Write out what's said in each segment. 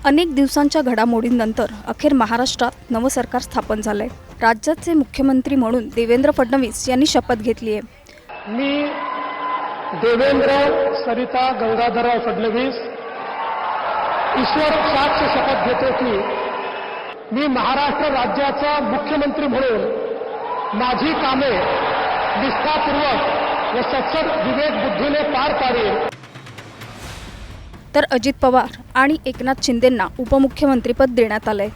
अनेक दिवसांच्या घडामोडींनंतर अखेर महाराष्ट्रात नवं सरकार स्थापन झालंय। राज्याचे मुख्यमंत्री म्हणून देवेंद्र फडणवीस यांनी शपथ घेतली आहे। मी देवेंद्र सरिता गंगाधरराव फडणवीस ईश्वर साक्ष शपथ घेतो की मी महाराष्ट्र राज्याचा मुख्यमंत्री म्हणून माझी कामे निष्ठापूर्वक व सत्सद विवेक बुद्धीने पार पाडेन। तर अजित पवार आणि एकनाथ शिंदेंना उपमुख्यमंत्रीपद देण्यात आलंय।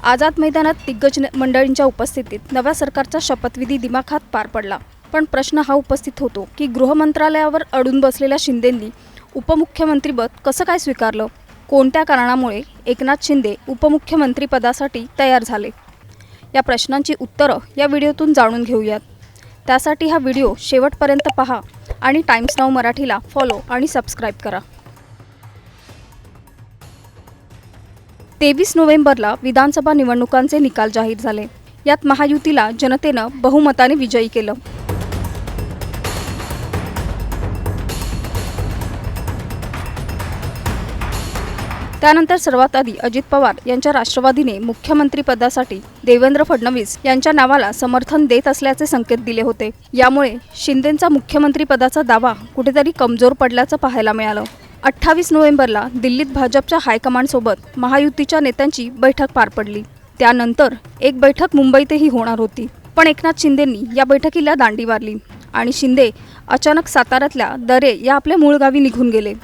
आझाद मैदानात दिग्गज मंडळींच्या उपस्थितीत नव्या सरकारचा शपथविधी दिमाखात पार पडला। पण प्रश्न हा उपस्थित होतो की गृह मंत्रालयावर अडून बसलेल्या शिंदेंनी उपमुख्यमंत्रीपद कसं काय स्वीकारलं? कोणत्या कारणामुळे एकनाथ शिंदे उपमुख्यमंत्रीपदासाठी तयार झाले? या प्रश्नांची उत्तरं या व्हिडिओतून जाणून घेऊयात। त्यासाठी हा व्हिडिओ शेवटपर्यंत पहा आणि टाइम्स नाऊ मराठीला फॉलो आणि सबस्क्राइब करा। 23 नोव्हेंबरला विधानसभा निवडणुकांचे निकाल जाहीर झाले। यात महायुतीला जनतेनं बहुमताने विजयी केलं। त्यानंतर सर्वात आधी अजित पवार यांच्या राष्ट्रवादीने मुख्यमंत्रीपदासाठी देवेंद्र फडणवीस यांच्या नावाला समर्थन देत असल्याचे संकेत दिले होते। यामुळे शिंदेंचा मुख्यमंत्रीपदाचा दावा कुठेतरी कमजोर पडल्याचं पाहायला मिळालं। 28 नोव्हेंबरला दिल्लीत भाजपच्या हायकमांडसोबत महायुतीच्या नेत्यांची बैठक पार पडली। त्यानंतर एक बैठक मुंबईतही होणार होती, पण एकनाथ शिंदेंनी या बैठकीला दांडी मारली आणि शिंदे अचानक साताऱ्यातल्या दरे या आपल्या मूळ गावी निघून गेले।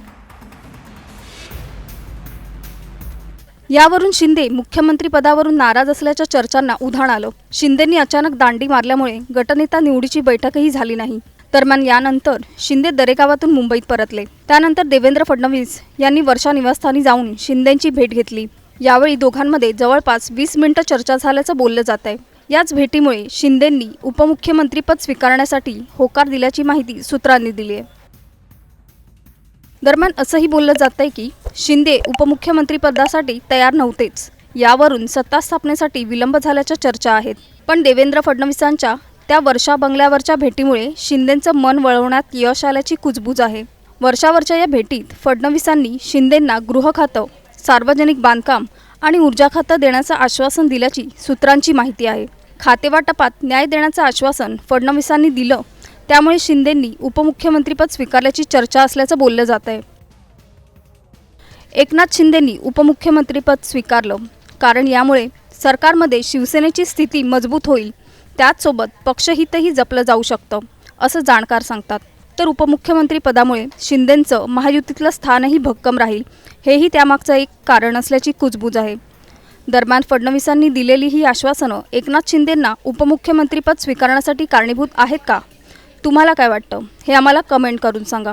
यावरून शिंदे मुख्यमंत्रीपदावरून नाराज असल्याच्या चर्चांना उधाण आलं। शिंदेंनी अचानक दांडी मारल्यामुळे गटनेता निवडीची बैठकही झाली नाही। दरम्यान यानंतर शिंदे दरेगावातून मुंबईत परतले। त्यानंतर देवेंद्र फडणवीस यांनी वर्षा निवासस्थानी जाऊन शिंदेंची भेट घेतली। यावेळी दोघांमध्ये जवळपास 20 मिनिटं चर्चा झाल्याचं बोललं जात आहे। याच भेटीमुळे शिंदेंनी उपमुख्यमंत्रीपद स्वीकारण्यासाठी होकार दिल्याची माहिती सूत्रांनी दिली आहे। दरम्यान असंही बोललं जात आहे की शिंदे उपमुख्यमंत्रीपदासाठी तयार नव्हतेच। यावरून सत्ता स्थापनेसाठी विलंब झाल्याच्या चर्चा आहेत। पण देवेंद्र फडणवीसांच्या त्या वर्षा बंगल्यावरच्या भेटीमुळे शिंदेंचं मन वळवण्यात यश आल्याची कुजबूज आहे। वर्षावरच्या या भेटीत फडणवीसांनी शिंदेंना गृह खातं, सार्वजनिक बांधकाम आणि ऊर्जा खातं देण्याचं आश्वासन दिल्याची सूत्रांची माहिती आहे। खातेवाटपात न्याय देण्याचं आश्वासन फडणवीसांनी दिलं, त्यामुळे शिंदेंनी उपमुख्यमंत्रीपद स्वीकारल्याची चर्चा असल्याचं बोललं जात आहे। एकनाथ शिंदेंनी उपमुख्यमंत्रीपद स्वीकारलं कारण यामुळे सरकारमध्ये शिवसेनेची स्थिती मजबूत होईल, त्याचसोबत पक्षहितही जपलं जाऊ शकतं, असं जाणकार सांगतात। तर उपमुख्यमंत्रीपदामुळे शिंदेंचं महायुतीतलं स्थानही भक्कम राहील, हेही त्यामागचं एक कारण असल्याची कुजबूज आहे। दरम्यान फडणवीसांनी दिलेली ही आश्वासनं एकनाथ शिंदेंना उपमुख्यमंत्रीपद स्वीकारण्यासाठी कारणीभूत आहेत का? तुम्हाला काय वाटतं हे आम्हाला कमेंट करून सांगा।